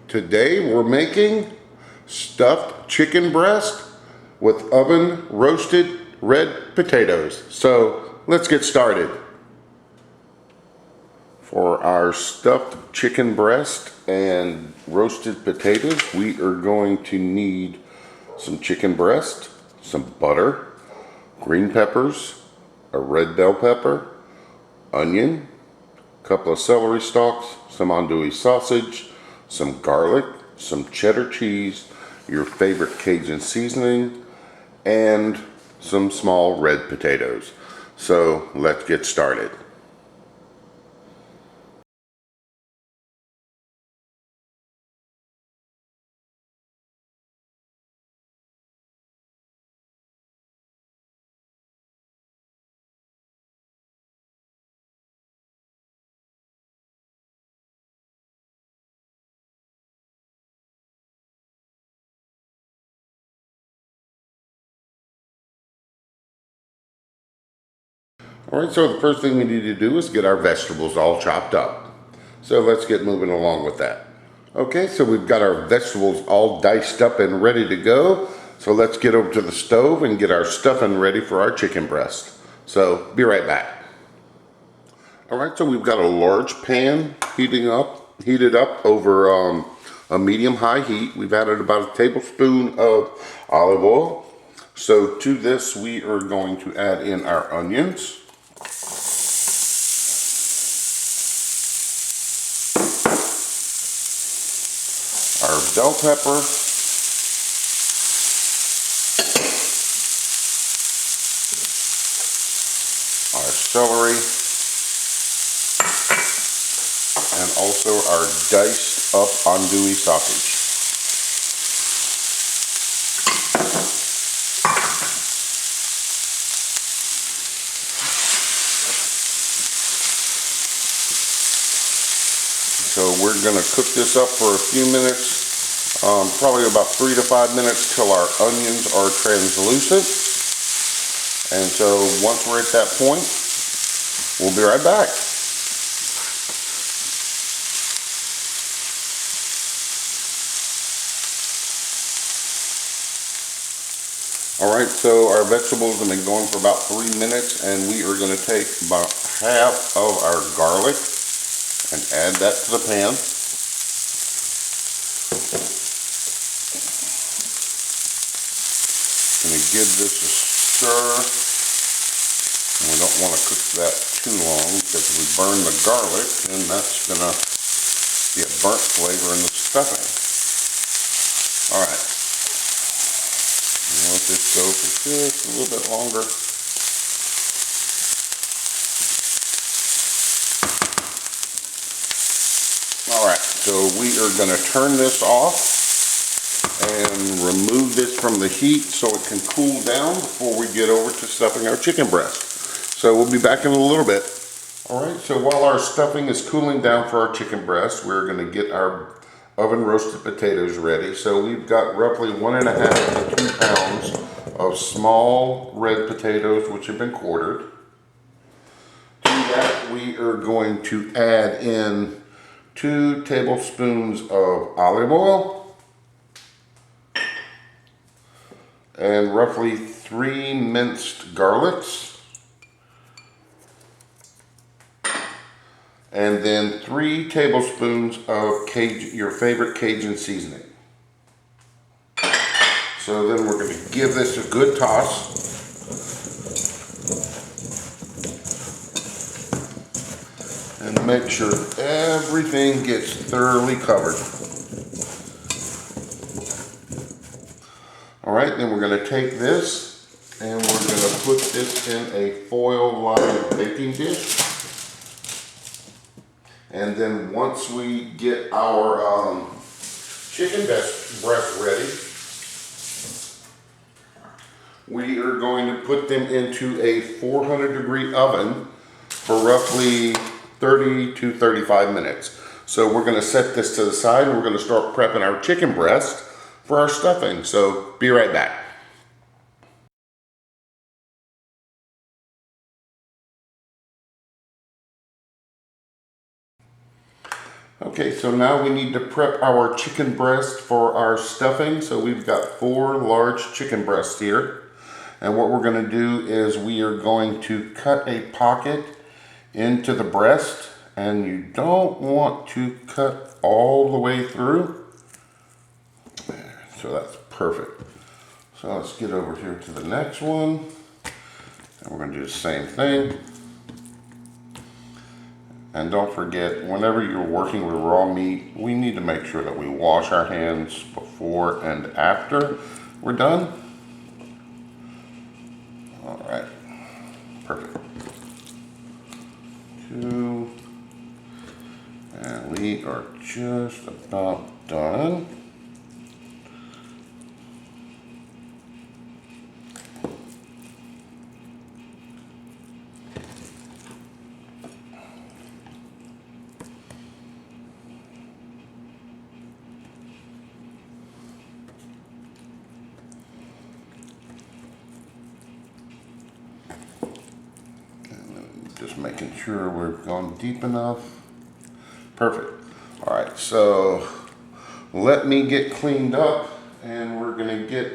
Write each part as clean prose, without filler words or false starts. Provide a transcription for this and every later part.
Today we're making stuffed chicken breast with oven roasted red potatoes. So let's get started. For our stuffed chicken breast and roasted potatoes, we are going to need some chicken breast, some butter, green peppers, a red bell pepper, onion, a couple of celery stalks, some andouille sausage, some garlic, some cheddar cheese, your favorite Cajun seasoning, and some small red potatoes. So let's get started. Alright, so the first thing we need to do is get our vegetables all chopped up. So let's get moving along with that. Okay, so we've got our vegetables all diced up and ready to go. So let's get over to the stove and get our stuffing ready for our chicken breast. So be right back. Alright, so we've got a large pan heated up over a medium-high heat. We've added about a tablespoon of olive oil. So to this we are going to add in our onions. Our bell pepper, our celery, and also our diced up andouille sausage. So we're going to cook this up for a few minutes, probably about 3 to 5 minutes till our onions are translucent. And so once we're at that point, we'll be right back. Alright, so our vegetables have been going for about 3 minutes, and we are going to take about half of our garlic and add that to the pan. Going to give this a stir. And we don't want to cook that too long, because if we burn the garlic, then that's going to be a burnt flavor in the stuffing. Alright. Let this go for just a little bit longer. Alright, so we are going to turn this off and remove this from the heat so it can cool down before we get over to stuffing our chicken breast. So we'll be back in a little bit. Alright, so while our stuffing is cooling down for our chicken breast, we're going to get our oven roasted potatoes ready. So we've got roughly 1.5 to 2 pounds of small red potatoes which have been quartered. To that we are going to add in 2 tablespoons of olive oil and roughly 3 minced garlics, and then 3 tablespoons of your favorite Cajun seasoning. So then we're going to give this a good toss. And make sure everything gets thoroughly covered. Alright, then we're going to take this and we're going to put this in a foil-lined baking dish. And then once we get our chicken breast ready, we are going to put them into a 400-degree oven for roughly 30 to 35 minutes. So we're going to set this to the side and we're going to start prepping our chicken breast for our stuffing. So be right back. Okay, so now we need to prep our chicken breast for our stuffing. So we've got 4 large chicken breasts here. And what we're going to do is we are going to cut a pocket into the breast. And you don't want to cut all the way through. So that's perfect. So let's get over here to the next one. And we're going to do the same thing. And don't forget, whenever you're working with raw meat, we need to make sure that we wash our hands before and after we're done. All right, perfect. 2, and we are just about done. Just making sure we've gone deep enough. Perfect. All right, so let me get cleaned up and we're gonna get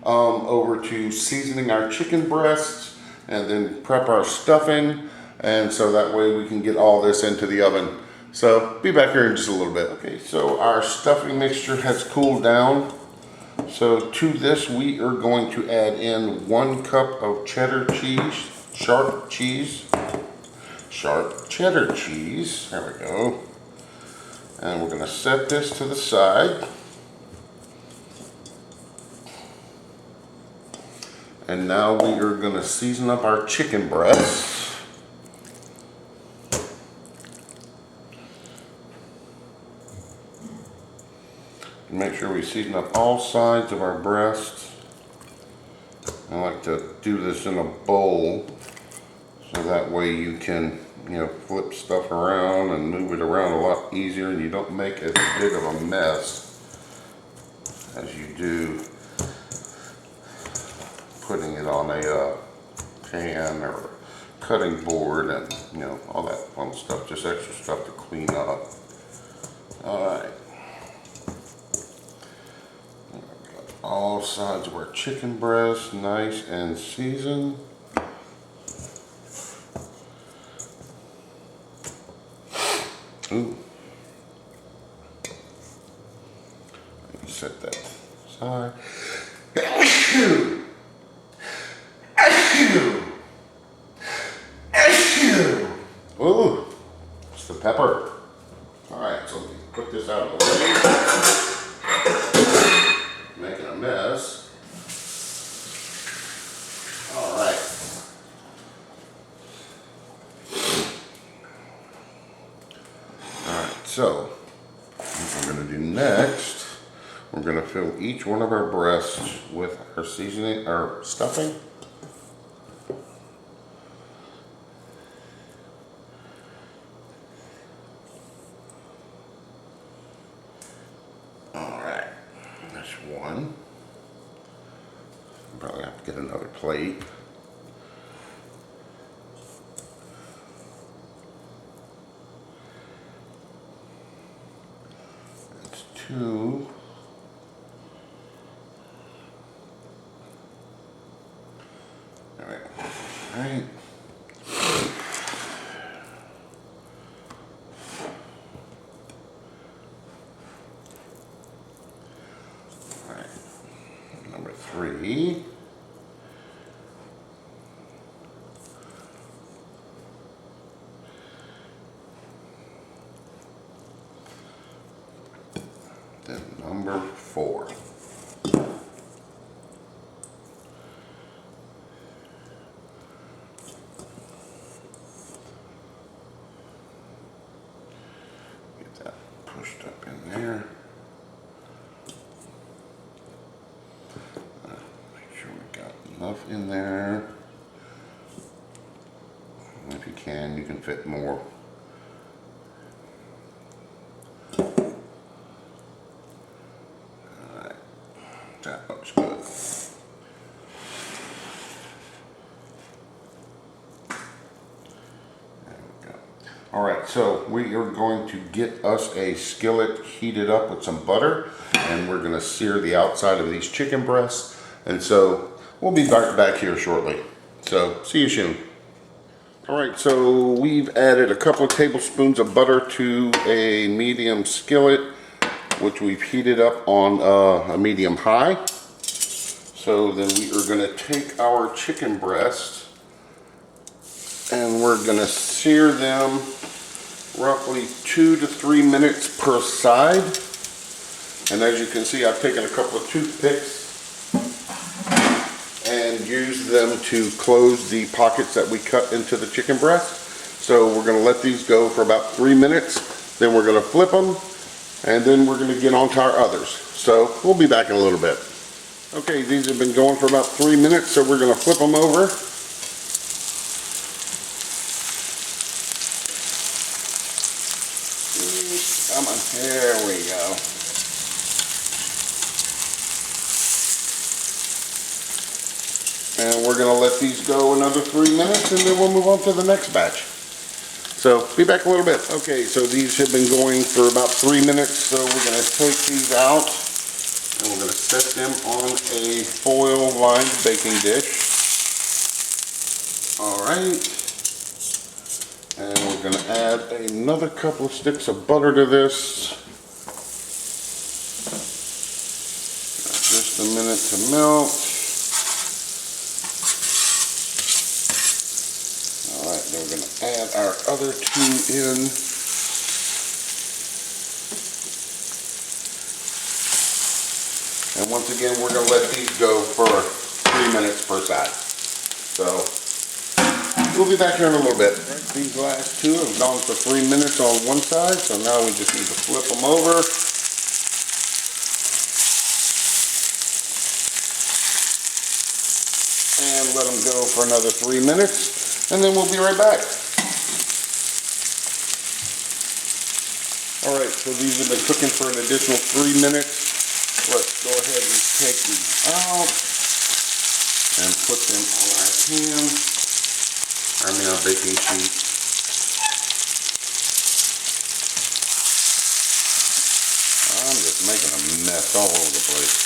over to seasoning our chicken breasts and then prep our stuffing, and so that way we can get all this into the oven. So be back here in just a little bit. Okay, so our stuffing mixture has cooled down. So to this we are going to add in 1 cup of cheddar cheese, sharp cheddar cheese. There we go. And we're going to set this to the side. And now we are going to season up our chicken breasts. Make sure we season up all sides of our breasts. I like to do this in a bowl so that way you can, flip stuff around and move it around a lot easier, and you don't make as big of a mess as you do putting it on a pan or cutting board and all that fun stuff, just extra stuff to clean up. All right. All sides of our chicken breast nice and seasoned. Ooh. Set that aside. Ooh, it's the pepper. All right, so let me put this out of the way. Making a mess. All right. So, what we're going to do next, we're going to fill each one of our breasts with our seasoning, our stuffing. All right, that's one. Probably have to get another plate. That's 2. All right. All right. All right. Number 3. Then number 4. Get that pushed up in there. Make sure we got enough in there. And if you can fit more. That looks good. There we go. Alright, so we are going to get us a skillet heated up with some butter, and we're going to sear the outside of these chicken breasts. And so we'll be back here shortly. So see you soon. Alright, so we've added a couple of tablespoons of butter to a medium skillet, which we've heated up on a medium high. So then we are going to take our chicken breasts and we're going to sear them roughly 2 to 3 minutes per side. And as you can see, I've taken a couple of toothpicks and used them to close the pockets that we cut into the chicken breast. So we're going to let these go for about 3 minutes. Then we're going to flip them, and then we're going to get on to our others. So we'll be back in a little bit. Okay, these have been going for about 3 minutes, so we're going to flip them over. Come on, there we go. And we're going to let these go another 3 minutes, and then we'll move on to the next batch. So be back a little bit. Okay, so these have been going for about 3 minutes, so we're going to take these out and we're going to set them on a foil lined baking dish. Alright, and we're going to add another couple of sticks of butter to this. Just a minute to melt. Alright, then we're going to add our other two in. And once again, we're going to let these go for 3 minutes per side. So we'll be back here in a little bit. These last two have gone for 3 minutes on one side, so now we just need to flip them over. And let them go for another 3 minutes, and then we'll be right back. Alright, so these have been cooking for an additional 3 minutes. Let's go ahead and take these out and put them on our pan. Our baking sheet. I'm just making a mess all over the place.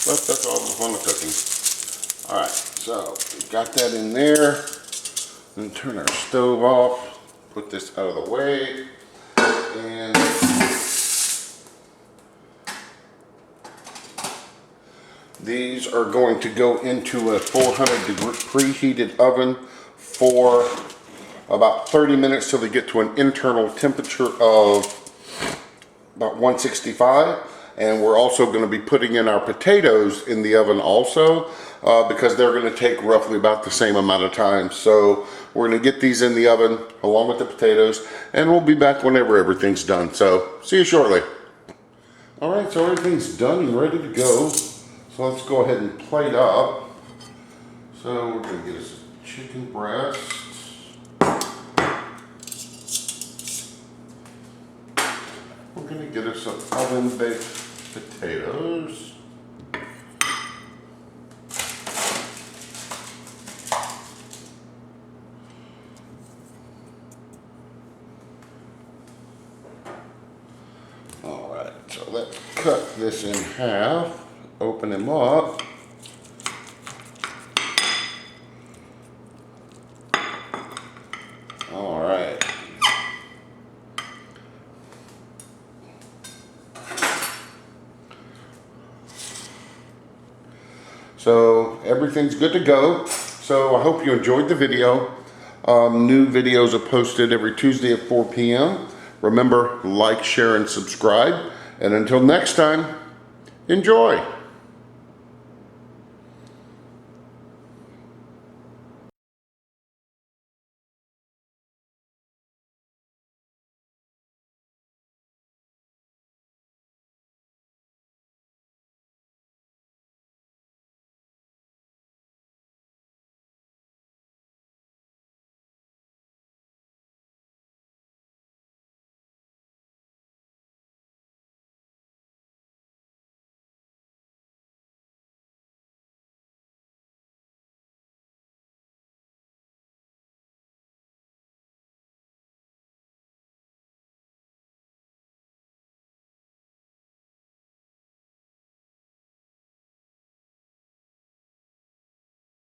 But that's all the fun of cooking. Alright, so we've got that in there. Then turn our stove off. Put this out of the way. And these are going to go into a 400-degree preheated oven for about 30 minutes till they get to an internal temperature of about 165. And we're also going to be putting in our potatoes in the oven also because they're going to take roughly about the same amount of time. So we're going to get these in the oven along with the potatoes, and we'll be back whenever everything's done. So see you shortly. Alright, so everything's done and ready to go. So let's go ahead and plate up. So we're going to get us a chicken breast. We're going to get us some oven-baked potatoes. Alright, so let's cut this in half. Open them up. All right. So everything's good to go. So I hope you enjoyed the video. New videos are posted every Tuesday at 4 p.m. Remember, like, share, and subscribe. And until next time, enjoy.